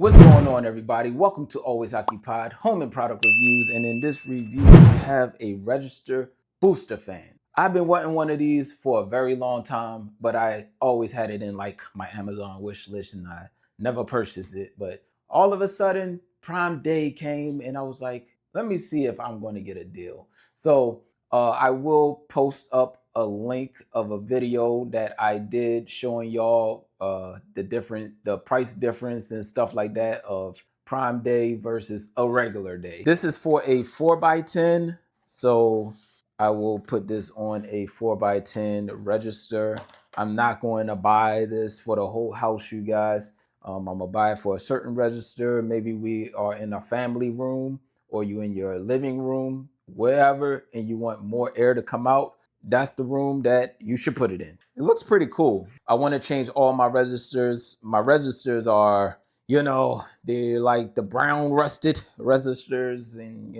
What's going on, everybody? Welcome to Always Occupied Home and Product Reviews, and in this review we have a Register Booster Fan. I've been wanting one of these for a very long time, but I always had it in like my Amazon wish list and I never purchased it. But all of a sudden Prime Day came and I was like, let me see if I'm going to get a deal. So I will post up a link of a video that I did showing y'all the price difference and stuff like that of Prime Day versus a regular day. This is for a 4x10, so I will put this on a 4x10 register. I'm not going to buy this for the whole house, you guys. I'm gonna buy it for a certain register. Maybe we are in a family room or you in your living room, wherever, and you want more air to come out. That's the room that you should put it in. It looks pretty cool. I want to change all my registers. My registers are, they're like the brown rusted registers, and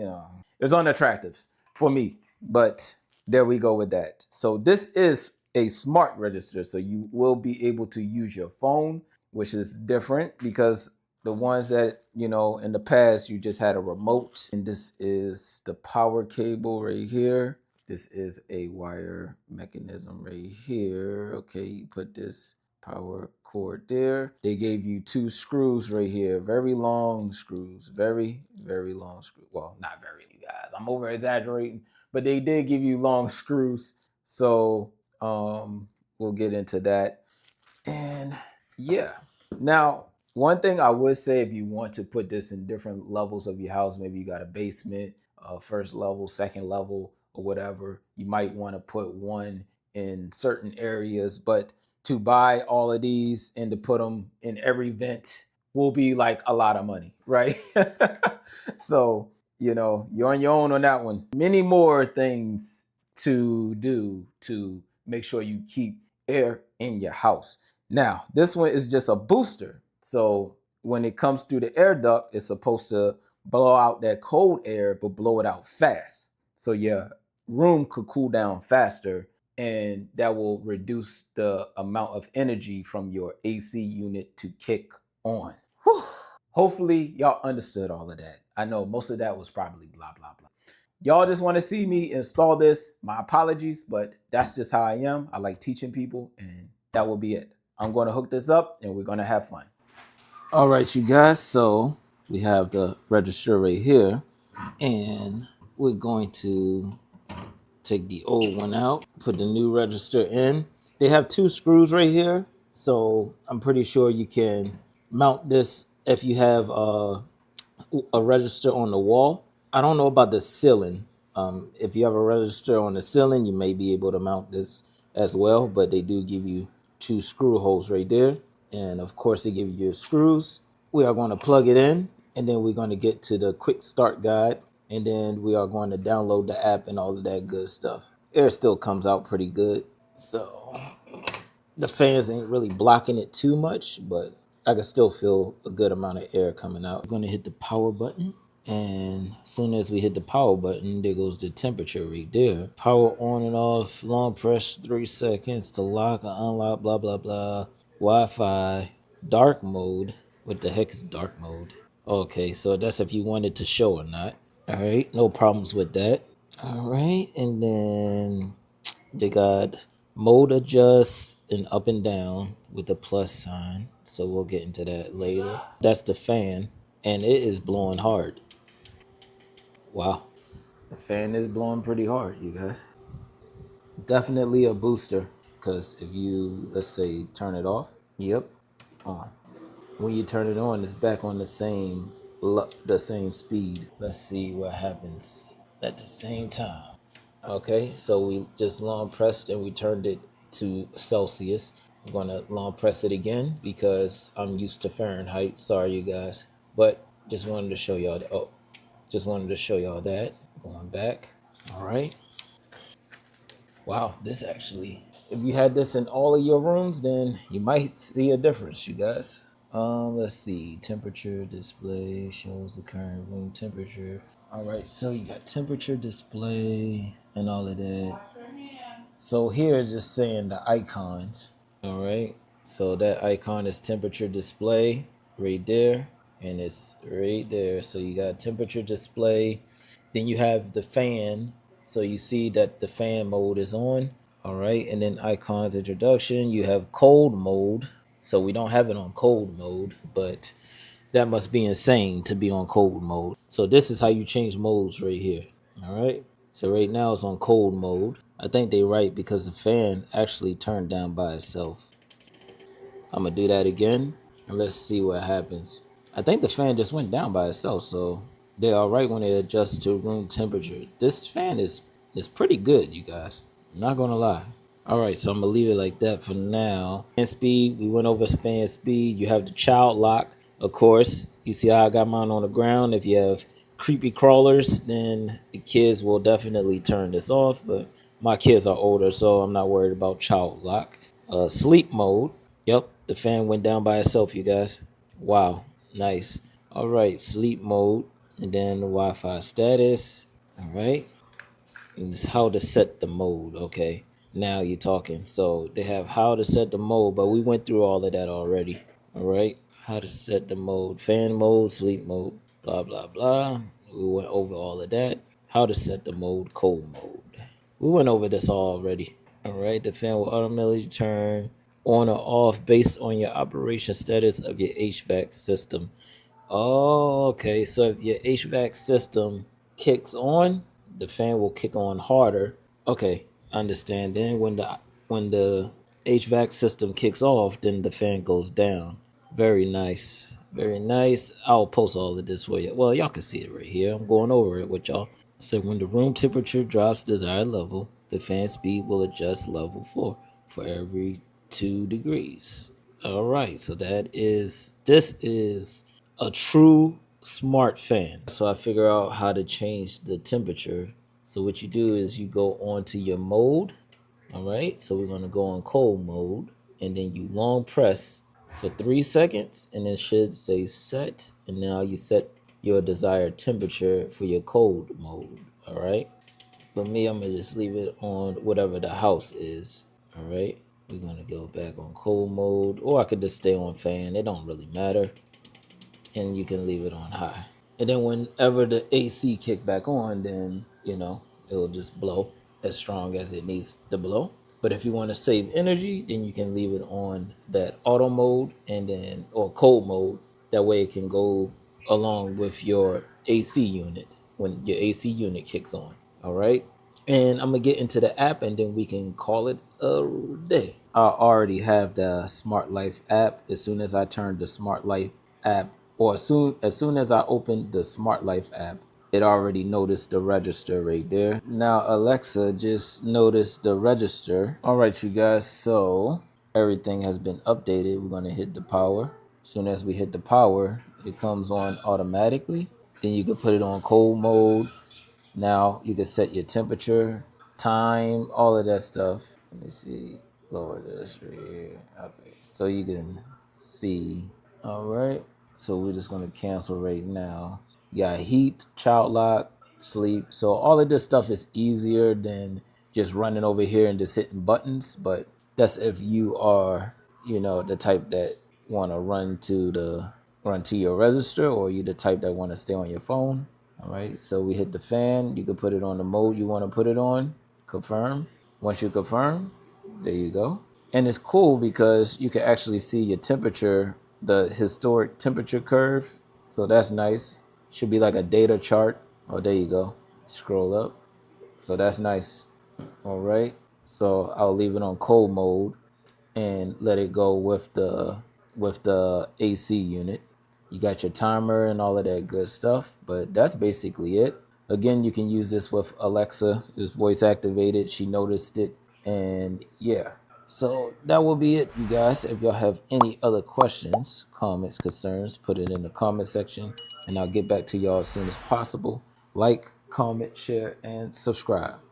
it's unattractive for me. But there we go with that. So this is a smart register, so you will be able to use your phone, which is different because the ones that, in the past, you just had a remote. And this is the power cable right here. This is a wire mechanism right here. Okay, you put this power cord there. They gave you 2 screws right here. Very long screws. Very, very long screws. Well, not very, you guys. I'm over exaggerating. But they did give you long screws. So we'll get into that. And yeah. Now, one thing I would say, if you want to put this in different levels of your house, maybe you got a basement, first level, second level, or whatever, you might want to put one in certain areas. But to buy all of these and to put them in every vent will be like a lot of money, right? So, you're on your own on that one. Many more things to do to make sure you keep air in your house. Now, this one is just a booster. So when it comes through the air duct, it's supposed to blow out that cold air, but blow it out fast. So your room could cool down faster, and that will reduce the amount of energy from your AC unit to kick on. Whew. Hopefully y'all understood all of that. I know most of that was probably blah, blah, blah. Y'all just want to see me install this. My apologies, but that's just how I am. I like teaching people, and that will be it. I'm going to hook this up and we're going to have fun. All right, you guys. So we have the register right here, and we're going to take the old one out, put the new register in. They have 2 screws right here, so I'm pretty sure you can mount this if you have a register on the wall. I don't know about the ceiling. If you have a register on the ceiling, you may be able to mount this as well, but they do give you 2 screw holes right there. And of course, they give you your screws. We are going to plug it in, and then we're going to get to the quick start guide, and then we are going to download the app and all of that good stuff. Air still comes out pretty good, so the fans ain't really blocking it too much, but I can still feel a good amount of air coming out. We're going to hit the power button, and as soon as we hit the power button, there goes the temperature right there. Power on and off, long press 3 seconds to lock or unlock, blah, blah, blah. Wi-Fi, dark mode. What the heck is dark mode? Okay, so that's if you wanted to show or not. All right, no problems with that. All right, and then they got mode adjust and up and down with the plus sign. So we'll get into that later. That's the fan, and it is blowing hard. Wow. The fan is blowing pretty hard, you guys. Definitely a booster, because if you, let's say, turn it off, yep, on. When you turn it on, it's back on the same speed. Let's see what happens at the same time. Okay, so we just long pressed and we turned it to Celsius. I'm gonna long press it again because I'm used to Fahrenheit. Sorry, you guys, but just wanted to show y'all that. Oh, just wanted to show y'all that. Going back. All right. Wow, this actually, if you had this in all of your rooms, then you might see a difference, you guys. Let's see. Temperature display shows the current room temperature. All right, so you got temperature display and all of that. So here, just saying the icons. All right, so that icon is temperature display right there. and it's right there. So you got temperature display. Then you have the fan. So you see that the fan mode is on. All right. And then icons introduction. You have cold mode. So we don't have it on cold mode, but that must be insane to be on cold mode. So this is how you change modes right here. All right. So right now it's on cold mode. I think they right because the fan actually turned down by itself. I'm gonna do that again and let's see what happens. I think the fan just went down by itself, so they're all right when they adjust to room temperature. This fan is pretty good, you guys. I'm not gonna lie. All right, so I'm gonna leave it like that for now. Fan speed, we went over fan speed. You have the child lock, of course. You see how I got mine on the ground. If you have creepy crawlers, then the kids will definitely turn this off. But my kids are older, so I'm not worried about child lock. Sleep mode. Yep, the fan went down by itself, you guys. Wow, nice. All right, sleep mode, and then the Wi-Fi status. All right, and it's how to set the mode. Okay, now you're talking. So they have how to set the mode, but we went through all of that already. All right, how to set the mode, fan mode, sleep mode, blah blah blah. We went over all of that. How to set the mode, cold mode. We went over this already. All right, the fan will automatically turn on or off based on your operation status of your HVAC system. Oh, okay. So if your HVAC system kicks on, the fan will kick on harder. Okay, understand. Then when the HVAC system kicks off, then the fan goes down. Very nice. Very nice. I'll post all of this for you. Well, y'all can see it right here. I'm going over it with y'all. So when the room temperature drops desired level, the fan speed will adjust level 4 for every 2 degrees. All right, so this is a true smart fan. So I figure out how to change the temperature. So what you do is you go onto your mode. All right, so we're gonna go on cold mode, and then you long press for 3 seconds, and it should say set. And now you set your desired temperature for your cold mode. All right. For me, I'm gonna just leave it on whatever the house is. All right. We're gonna go back on cold mode, or I could just stay on fan. It don't really matter, and you can leave it on high. And then whenever the AC kick back on, then it'll just blow as strong as it needs to blow. But if you want to save energy, then you can leave it on that auto mode and then or cold mode. That way it can go along with your AC unit when your AC unit kicks on. All right. And I'm gonna get into the app and then we can call it a day. I already have the Smart Life app. As soon as I turn the Smart Life app, or as soon as I open the Smart Life app, it already noticed the register right there. Now Alexa just noticed the register. All right, you guys, so everything has been updated. We're gonna hit the power. As soon as we hit the power, it comes on automatically. Then you can put it on cold mode. Now you can set your temperature, time, all of that stuff. Let me see, lower this right here. Okay, so you can see. All right, so we're just gonna cancel right now. You got heat, child lock, sleep. So all of this stuff is easier than just running over here and just hitting buttons. But that's if you are, the type that want to run to your register, or you the type that want to stay on your phone. All right, so we hit the fan. You can put it on the mode you want to put it on. Confirm. Once you confirm, there you go. And it's cool because you can actually see your temperature, the historic temperature curve. So that's nice. Should be like a data chart. Oh, there you go. Scroll up. So that's nice. All right. So I'll leave it on cold mode and let it go with the AC unit. You got your timer and all of that good stuff, but that's basically it. Again, you can use this with Alexa. It's voice activated. She noticed it, and yeah. So that will be it, you guys. If y'all have any other questions, comments, concerns, put it in the comment section, and I'll get back to y'all as soon as possible. Like, comment, share, and subscribe.